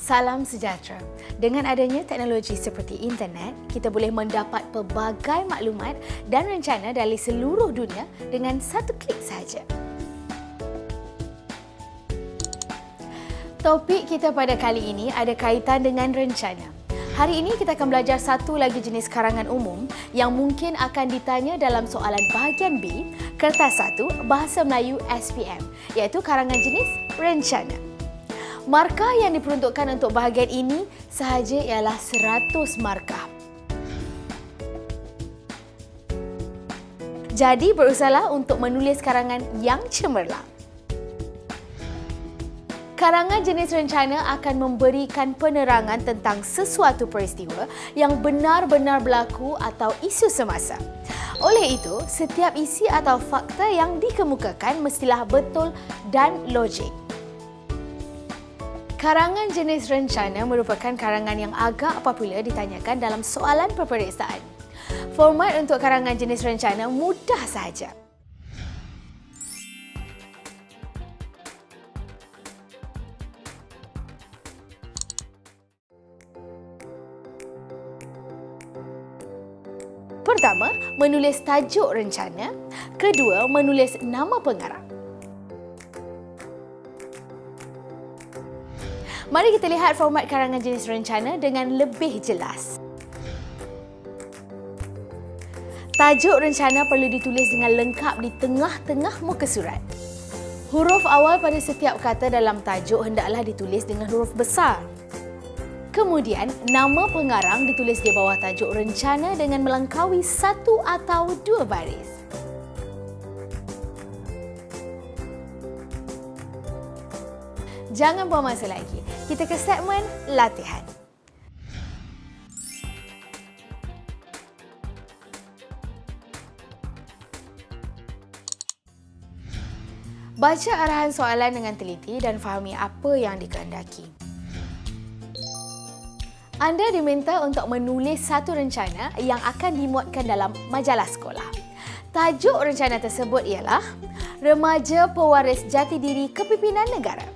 Salam sejahtera. Dengan adanya teknologi seperti internet, kita boleh mendapat pelbagai maklumat dan rencana dari seluruh dunia dengan satu klik sahaja. Topik kita pada kali ini ada kaitan dengan rencana. Hari ini kita akan belajar satu lagi jenis karangan umum yang mungkin akan ditanya dalam soalan bahagian B, kertas 1, Bahasa Melayu SPM, iaitu karangan jenis rencana. Markah yang diperuntukkan untuk bahagian ini sahaja ialah 100 markah. Jadi berusahalah untuk menulis karangan yang cemerlang. Karangan jenis rencana akan memberikan penerangan tentang sesuatu peristiwa yang benar-benar berlaku atau isu semasa. Oleh itu, setiap isi atau fakta yang dikemukakan mestilah betul dan logik. Karangan jenis rencana merupakan karangan yang agak popular ditanyakan dalam soalan peperiksaan. Format untuk karangan jenis rencana mudah sahaja. Pertama, menulis tajuk rencana. Kedua, menulis nama pengarang. Mari kita lihat format karangan jenis rencana dengan lebih jelas. Tajuk rencana perlu ditulis dengan lengkap di tengah-tengah muka surat. Huruf awal pada setiap kata dalam tajuk hendaklah ditulis dengan huruf besar. Kemudian, nama pengarang ditulis di bawah tajuk rencana dengan melengkaui satu atau dua baris. Jangan buang masa lagi. Kita ke segmen latihan. Baca arahan soalan dengan teliti dan fahami apa yang dikehendaki. Anda diminta untuk menulis satu rencana yang akan dimuatkan dalam majalah sekolah. Tajuk rencana tersebut ialah Remaja Pewaris Jati Diri Kepimpinan Negara.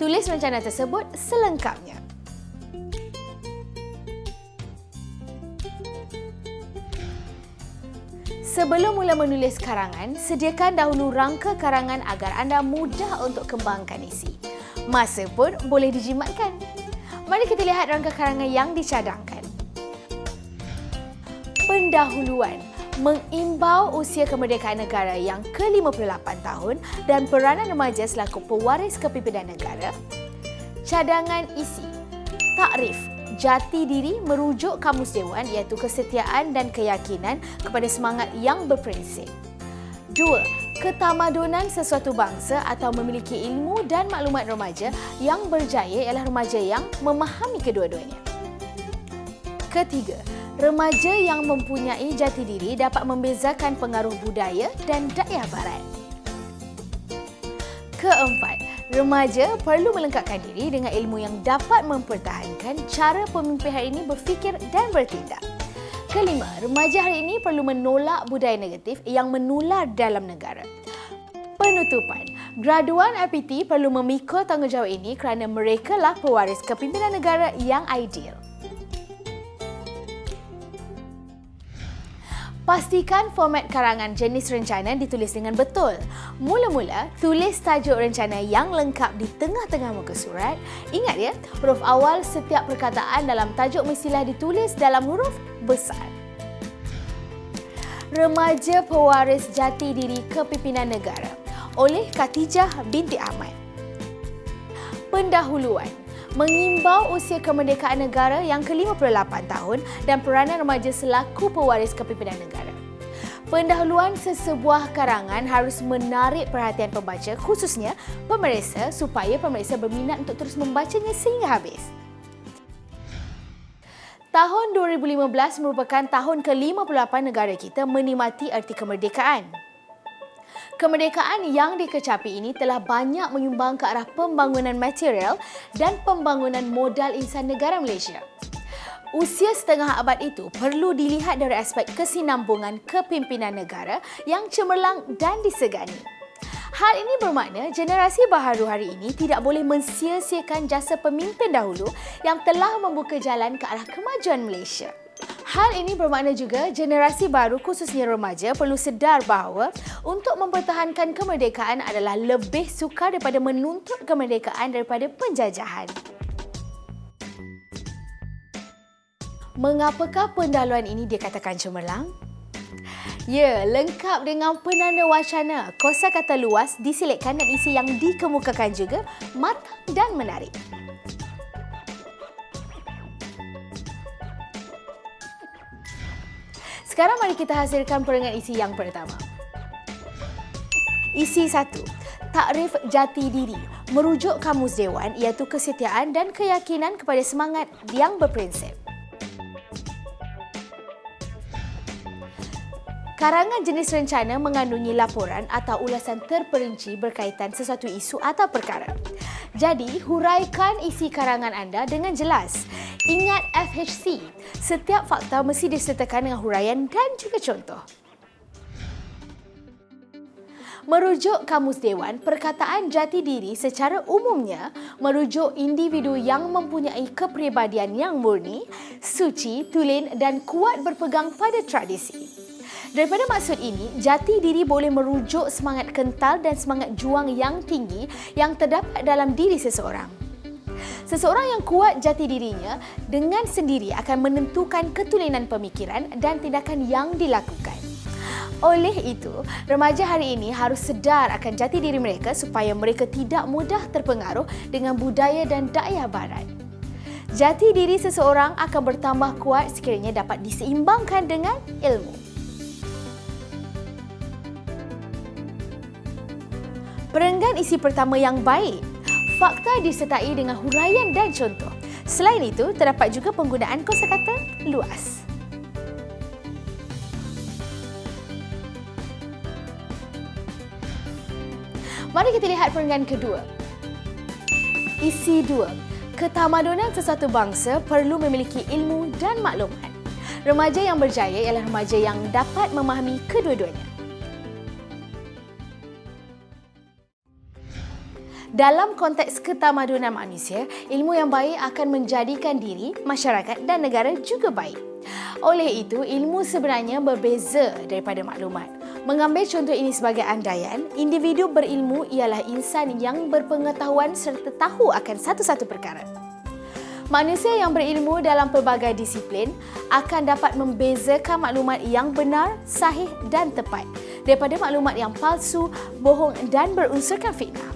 Tulis rencana tersebut selengkapnya. Sebelum mula menulis karangan, sediakan dahulu rangka karangan agar anda mudah untuk kembangkan isi. Masa pun boleh dijimatkan. Mari kita lihat rangka karangan yang dicadangkan. Pendahuluan mengimbau usia kemerdekaan negara yang ke-58 tahun dan peranan remaja selaku pewaris kepimpinan negara. Cadangan isi. Takrif. Jati diri merujuk Kamus Dewan iaitu kesetiaan dan keyakinan kepada semangat yang berprinsip. 2. Ketamadunan sesuatu bangsa atau memiliki ilmu dan maklumat remaja yang berjaya ialah remaja yang memahami kedua-duanya. Ketiga, remaja yang mempunyai jati diri dapat membezakan pengaruh budaya dan dakyah barat. Keempat, remaja perlu melengkapkan diri dengan ilmu yang dapat mempertahankan cara pemimpin hari ini berfikir dan bertindak. Kelima, remaja hari ini perlu menolak budaya negatif yang menular dalam negara. Penutupan, graduan IPT perlu memikul tanggungjawab ini kerana merekalah pewaris kepimpinan negara yang ideal. Pastikan format karangan jenis rencana ditulis dengan betul. Mula-mula, tulis tajuk rencana yang lengkap di tengah-tengah muka surat. Ingat ya, huruf awal setiap perkataan dalam tajuk mestilah ditulis dalam huruf besar. Remaja Pewaris Jati Diri Kepimpinan Negara oleh Khatijah binti Ahmad. Pendahuluan mengimbau usia kemerdekaan negara yang ke-58 tahun dan peranan remaja selaku pewaris kepimpinan negara. Pendahuluan sesebuah karangan harus menarik perhatian pembaca, khususnya pemeriksa, supaya pemeriksa berminat untuk terus membacanya sehingga habis. Tahun 2015 merupakan tahun ke-58 negara kita menikmati erti kemerdekaan. Kemerdekaan yang dikecapi ini telah banyak menyumbang ke arah pembangunan material dan pembangunan modal insan negara Malaysia. Usia setengah abad itu perlu dilihat dari aspek kesinambungan kepimpinan negara yang cemerlang dan disegani. Hal ini bermakna generasi baharu hari ini tidak boleh mensia-siakan jasa pemimpin dahulu yang telah membuka jalan ke arah kemajuan Malaysia. Hal ini bermakna juga generasi baru khususnya remaja perlu sedar bahawa untuk mempertahankan kemerdekaan adalah lebih sukar daripada menuntut kemerdekaan daripada penjajahan. Mengapakah pendahuluan ini dikatakan cemerlang? Ya, lengkap dengan penanda wacana, kosakata luas, diselitkan dan isi yang dikemukakan juga matang dan menarik. Sekarang mari kita hasilkan perengan isi yang pertama. Isi 1. Takrif jati diri merujuk Kamus Dewan iaitu kesetiaan dan keyakinan kepada semangat yang berprinsip. Karangan jenis rencana mengandungi laporan atau ulasan terperinci berkaitan sesuatu isu atau perkara. Jadi, huraikan isi karangan anda dengan jelas. Ingat FHC, setiap fakta mesti disertakan dengan huraian dan juga contoh. Merujuk Kamus Dewan, perkataan jati diri secara umumnya merujuk individu yang mempunyai kepribadian yang murni, suci, tulen dan kuat berpegang pada tradisi. Daripada maksud ini, jati diri boleh merujuk semangat kental dan semangat juang yang tinggi yang terdapat dalam diri seseorang. Seseorang yang kuat jati dirinya dengan sendiri akan menentukan ketulenan pemikiran dan tindakan yang dilakukan. Oleh itu, remaja hari ini harus sedar akan jati diri mereka supaya mereka tidak mudah terpengaruh dengan budaya dan dakwah barat. Jati diri seseorang akan bertambah kuat sekiranya dapat diseimbangkan dengan ilmu. Perenggan isi pertama yang baik. Fakta disertai dengan huraian dan contoh. Selain itu, terdapat juga penggunaan kosakata luas. Mari kita lihat perenggan kedua. Isi 2. Ketamadunan sesuatu bangsa perlu memiliki ilmu dan maklumat. Remaja yang berjaya ialah remaja yang dapat memahami kedua-duanya. Dalam konteks ketamadunan manusia, ilmu yang baik akan menjadikan diri, masyarakat dan negara juga baik. Oleh itu, ilmu sebenarnya berbeza daripada maklumat. Mengambil contoh ini sebagai andaian, individu berilmu ialah insan yang berpengetahuan serta tahu akan satu-satu perkara. Manusia yang berilmu dalam pelbagai disiplin akan dapat membezakan maklumat yang benar, sahih dan tepat daripada maklumat yang palsu, bohong dan berunsurkan fitnah.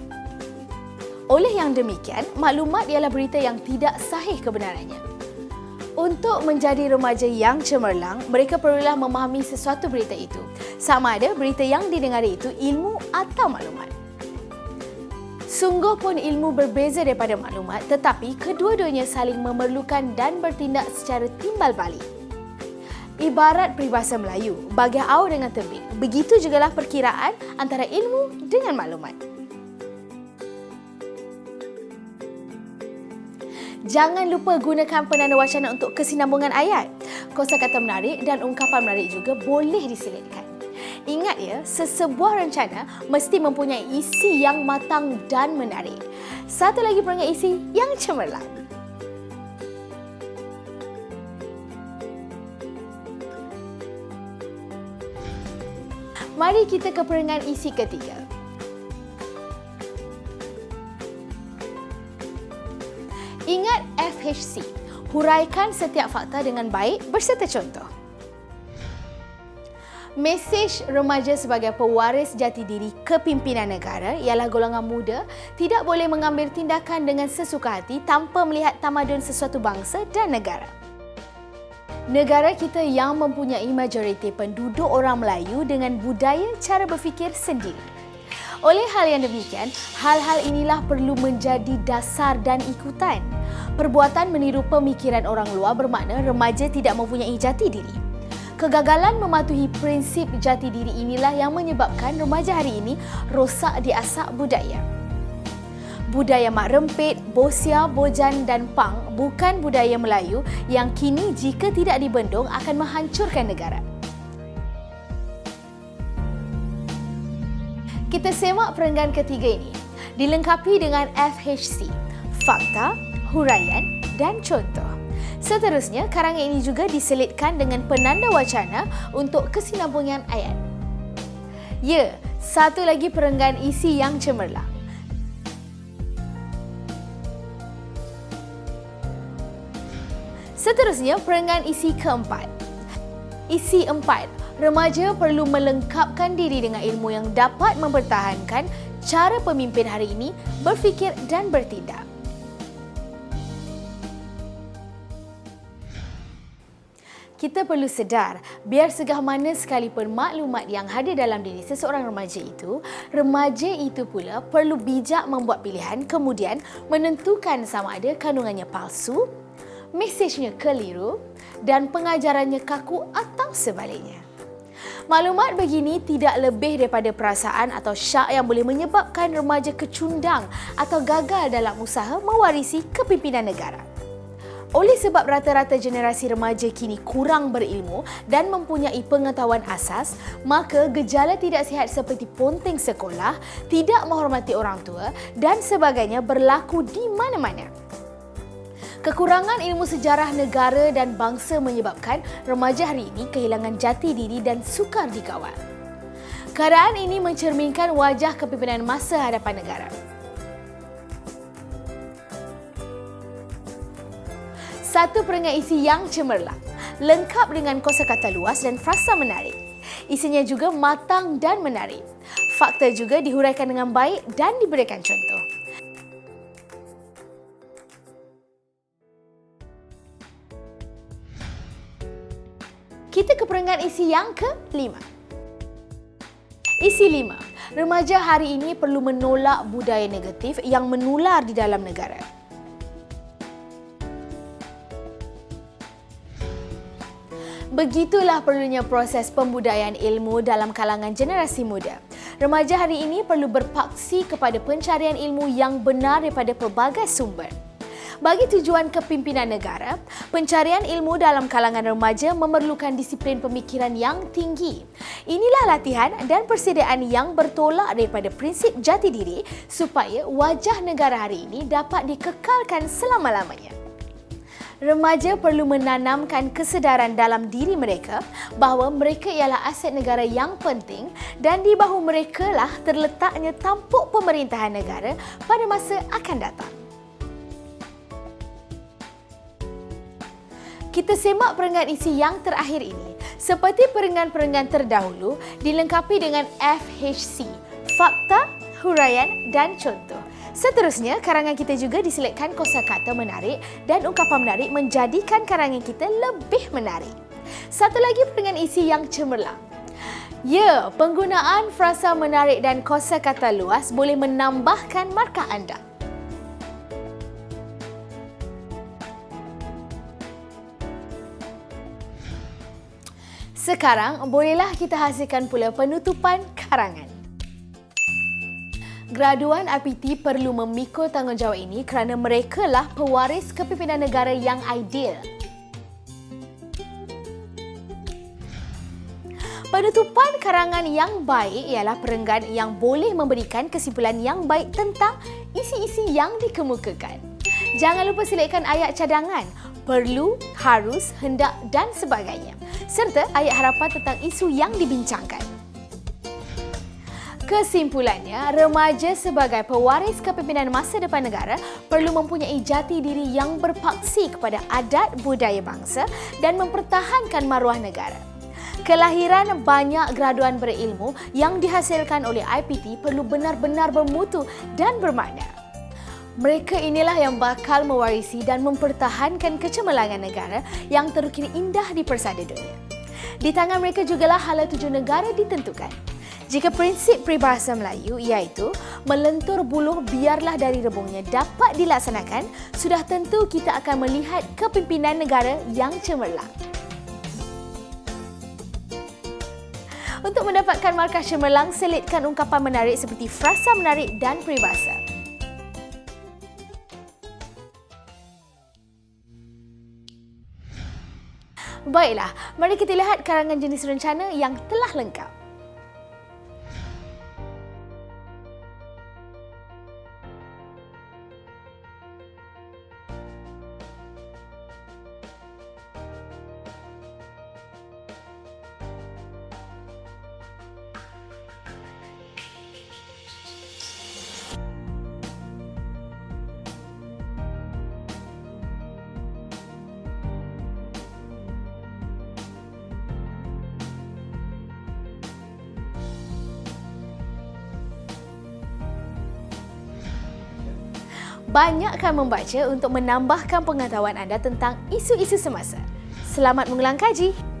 Oleh yang demikian, maklumat ialah berita yang tidak sahih kebenarannya. Untuk menjadi remaja yang cemerlang, mereka perlulah memahami sesuatu berita itu. Sama ada berita yang didengari itu ilmu atau maklumat. Sungguh pun ilmu berbeza daripada maklumat, tetapi kedua-duanya saling memerlukan dan bertindak secara timbal balik. Ibarat peribahasa Melayu, bagi au dengan tebing, begitu jugalah perkiraan antara ilmu dengan maklumat. Jangan lupa gunakan penanda wacana untuk kesinambungan ayat. Kosakata menarik dan ungkapan menarik juga boleh diselitkan. Ingat ya, sesebuah rencana mesti mempunyai isi yang matang dan menarik. Satu lagi perenggan isi yang cemerlang. Mari kita ke perenggan isi ketiga. Ingat FHC, huraikan setiap fakta dengan baik berserta contoh. Mesej remaja sebagai pewaris jati diri kepimpinan negara ialah golongan muda tidak boleh mengambil tindakan dengan sesuka hati tanpa melihat tamadun sesuatu bangsa dan negara. Negara kita yang mempunyai majoriti penduduk orang Melayu dengan budaya cara berfikir sendiri. Oleh hal yang demikian, hal-hal inilah perlu menjadi dasar dan ikutan. Perbuatan meniru pemikiran orang luar bermakna remaja tidak mempunyai jati diri. Kegagalan mematuhi prinsip jati diri inilah yang menyebabkan remaja hari ini rosak di asak budaya. Budaya mak rempit, bosia, bojan dan pang bukan budaya Melayu yang kini jika tidak dibendung akan menghancurkan negara. Kita semak perenggan ketiga ini. Dilengkapi dengan FHC, fakta, huraian dan contoh. Seterusnya, karangan ini juga diselitkan dengan penanda wacana untuk kesinambungan ayat. Ya, satu lagi perenggan isi yang cemerlang. Seterusnya, perenggan isi keempat. Isi 4. Remaja perlu melengkapkan diri dengan ilmu yang dapat mempertahankan cara pemimpin hari ini berfikir dan bertindak. Kita perlu sedar, biar segah mana sekalipun maklumat yang hadir dalam diri seseorang remaja itu pula perlu bijak membuat pilihan kemudian menentukan sama ada kandungannya palsu, mesejnya keliru dan pengajarannya kaku atau sebaliknya. Maklumat begini tidak lebih daripada perasaan atau syak yang boleh menyebabkan remaja kecundang atau gagal dalam usaha mewarisi kepimpinan negara. Oleh sebab rata-rata generasi remaja kini kurang berilmu dan mempunyai pengetahuan asas, maka gejala tidak sihat seperti ponteng sekolah, tidak menghormati orang tua dan sebagainya berlaku di mana-mana. Kekurangan ilmu sejarah negara dan bangsa menyebabkan remaja hari ini kehilangan jati diri dan sukar dikawal. Keadaan ini mencerminkan wajah kepimpinan masa hadapan negara. Satu perenggan isi yang cemerlang, lengkap dengan kosakata luas dan frasa menarik. Isinya juga matang dan menarik. Fakta juga dihuraikan dengan baik dan diberikan contoh. Kita ke perenggan isi yang ke-5. Isi 5. Remaja hari ini perlu menolak budaya negatif yang menular di dalam negara. Begitulah perlunya proses pembudayaan ilmu dalam kalangan generasi muda. Remaja hari ini perlu berpaksi kepada pencarian ilmu yang benar daripada pelbagai sumber. Bagi tujuan kepimpinan negara, pencarian ilmu dalam kalangan remaja memerlukan disiplin pemikiran yang tinggi. Inilah latihan dan persediaan yang bertolak daripada prinsip jati diri supaya wajah negara hari ini dapat dikekalkan selama-lamanya. Remaja perlu menanamkan kesedaran dalam diri mereka bahawa mereka ialah aset negara yang penting dan di bahu mereka lah terletaknya tampuk pemerintahan negara pada masa akan datang. Kita semak perenggan isi yang terakhir ini. Seperti perenggan-perenggan terdahulu, dilengkapi dengan FHC, fakta, huraian dan contoh. Seterusnya, karangan kita juga diselitkan kosakata menarik dan ungkapan menarik menjadikan karangan kita lebih menarik. Satu lagi perenggan isi yang cemerlang. Ya, penggunaan frasa menarik dan kosakata luas boleh menambahkan markah anda. Sekarang, bolehlah kita hasilkan pula penutupan karangan. Graduan RPT perlu memikul tanggungjawab ini kerana merekalah pewaris kepimpinan negara yang ideal. Penutupan karangan yang baik ialah perenggan yang boleh memberikan kesimpulan yang baik tentang isi-isi yang dikemukakan. Jangan lupa selitkan ayat cadangan, perlu, harus, hendak dan sebagainya, serta ayat harapan tentang isu yang dibincangkan. Kesimpulannya, remaja sebagai pewaris kepimpinan masa depan negara perlu mempunyai jati diri yang berpaksi kepada adat budaya bangsa dan mempertahankan maruah negara. Kelahiran banyak graduan berilmu yang dihasilkan oleh IPT perlu benar-benar bermutu dan bermakna. Mereka inilah yang bakal mewarisi dan mempertahankan kecemerlangan negara yang terukir indah di persada dunia. Di tangan mereka jugalah hala tuju negara ditentukan. Jika prinsip peribahasa Melayu iaitu melentur buluh biarlah dari rebungnya dapat dilaksanakan, sudah tentu kita akan melihat kepimpinan negara yang cemerlang. Untuk mendapatkan markah cemerlang, selitkan ungkapan menarik seperti frasa menarik dan peribahasa. Baiklah, mari kita lihat karangan jenis rencana yang telah lengkap. banyakkan membaca untuk menambahkan pengetahuan anda tentang isu-isu semasa. Selamat mengulang kaji!